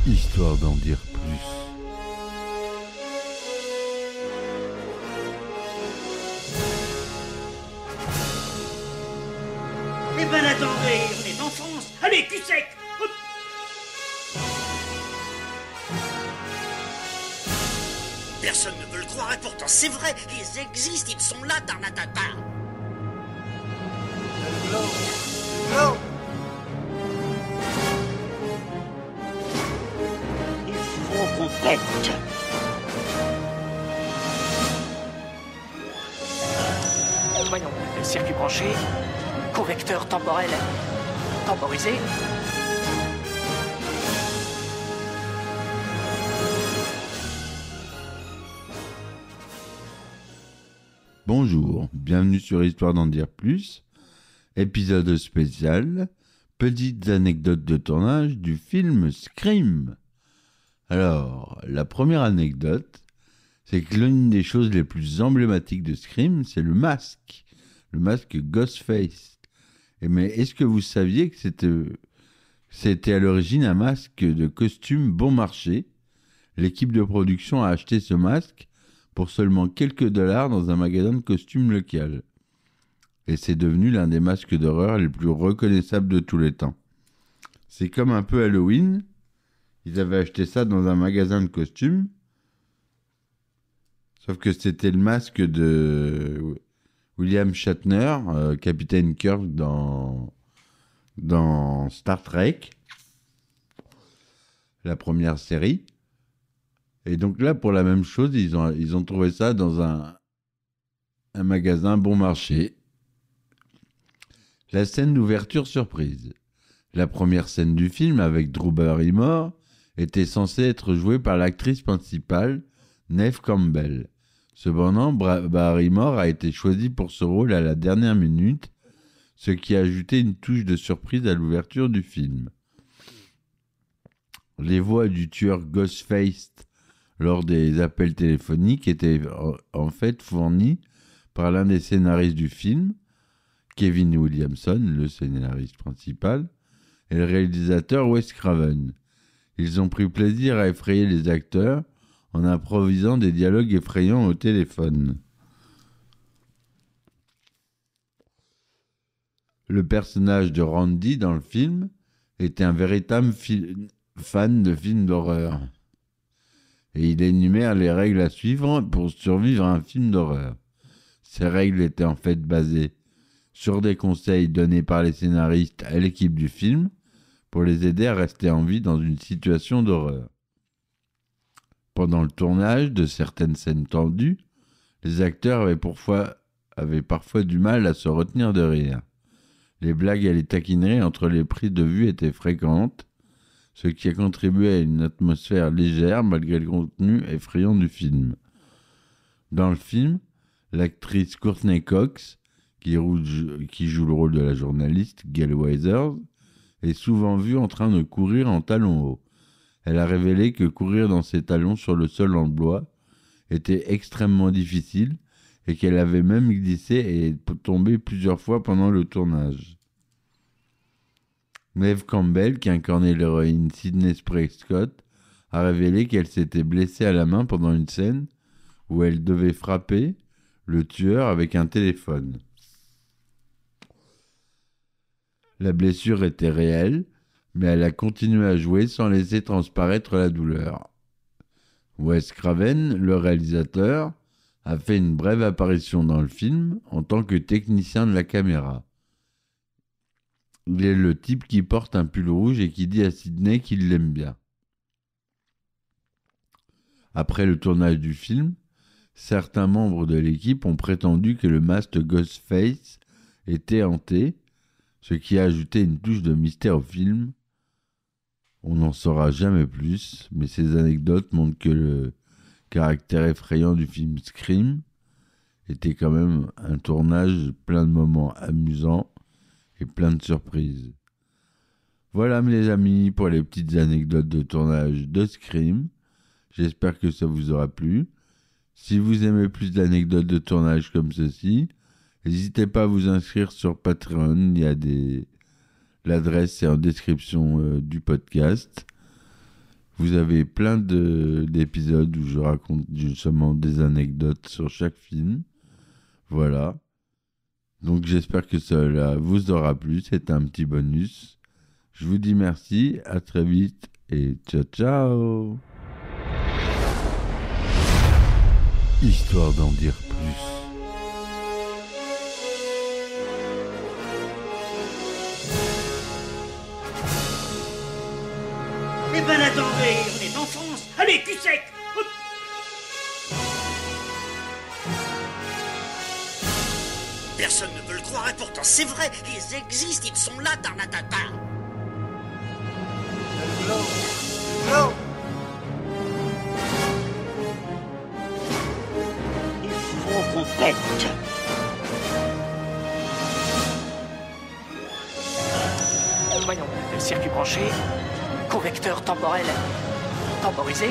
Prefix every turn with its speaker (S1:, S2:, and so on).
S1: Histoire d'en dire plus.
S2: Eh ben attendez, on est en France. Allez, cul sec. Hop. Personne ne veut le croire et pourtant c'est vrai, ils existent, ils sont là, Tarnatata.
S3: Non.
S2: Il faut qu'on pète.
S4: Voyons, le circuit branché, convecteur temporel temporisé.
S1: Bonjour, bienvenue sur Histoire d'en dire plus, épisode spécial, petites anecdotes de tournage du film Scream. Alors, la première anecdote, c'est que l'une des choses les plus emblématiques de Scream, c'est le masque Ghostface. Mais est-ce que vous saviez que c'était à l'origine un masque de costume bon marché? L'équipe de production a acheté ce masque pour seulement quelques dollars dans un magasin de costumes local. Et c'est devenu l'un des masques d'horreur les plus reconnaissables de tous les temps. C'est comme un peu Halloween. Ils avaient acheté ça dans un magasin de costumes. Sauf que c'était le masque de William Shatner, Capitaine Kirk dans Star Trek, la première série. Et donc là, pour la même chose, ils ont trouvé ça dans un magasin bon marché. La scène d'ouverture surprise. La première scène du film, avec Drew Barrymore, était censée être jouée par l'actrice principale, Neve Campbell. Cependant, Barrymore a été choisie pour ce rôle à la dernière minute, ce qui a ajouté une touche de surprise à l'ouverture du film. Les voix du tueur Ghostface lors des appels téléphoniques étaient en fait fournies par l'un des scénaristes du film, Kevin Williamson, le scénariste principal, et le réalisateur Wes Craven. Ils ont pris plaisir à effrayer les acteurs en improvisant des dialogues effrayants au téléphone. Le personnage de Randy dans le film était un véritable fan de films d'horreur. Et il énumère les règles à suivre pour survivre à un film d'horreur. Ces règles étaient en fait basées sur des conseils donnés par les scénaristes à l'équipe du film pour les aider à rester en vie dans une situation d'horreur. Pendant le tournage de certaines scènes tendues, les acteurs avaient parfois du mal à se retenir de rire. Les blagues et les taquineries entre les prises de vue étaient fréquentes, ce qui a contribué à une atmosphère légère malgré le contenu effrayant du film. Dans le film, l'actrice Courtney Cox, qui joue le rôle de la journaliste Gail Weathers, est souvent vue en train de courir en talons hauts. Elle a révélé que courir dans ses talons sur le sol en bois était extrêmement difficile et qu'elle avait même glissé et tombé plusieurs fois pendant le tournage. Neve Campbell, qui incarnait l'héroïne Sydney Prescott, a révélé qu'elle s'était blessée à la main pendant une scène où elle devait frapper le tueur avec un téléphone. La blessure était réelle, mais elle a continué à jouer sans laisser transparaître la douleur. Wes Craven, le réalisateur, a fait une brève apparition dans le film en tant que technicien de la caméra. Il est le type qui porte un pull rouge et qui dit à Sydney qu'il l'aime bien. Après le tournage du film, certains membres de l'équipe ont prétendu que le masque Ghostface était hanté, ce qui a ajouté une touche de mystère au film. On n'en saura jamais plus, mais ces anecdotes montrent que le caractère effrayant du film Scream était quand même un tournage plein de moments amusants et plein de surprises. Voilà mes amis pour les petites anecdotes de tournage de Scream. J'espère que ça vous aura plu. Si vous aimez plus d'anecdotes de tournage comme ceci, n'hésitez pas à vous inscrire sur Patreon. L'adresse est en description du podcast. Vous avez plein d'épisodes où je raconte justement des anecdotes sur chaque film. Voilà. Donc j'espère que cela vous aura plu. C'est un petit bonus. Je vous dis merci, à très vite et ciao ciao. Histoire d'en dire plus.
S2: Eh ben attendez, on est en France. Allez, cul sec. Hop. Personne ne veut le croire et pourtant c'est vrai, ils existent, ils sont là, Tarnatata.
S3: Non.
S2: Il faut qu'on pète.
S4: Voyons, circuit branché, convecteur temporel temporisé,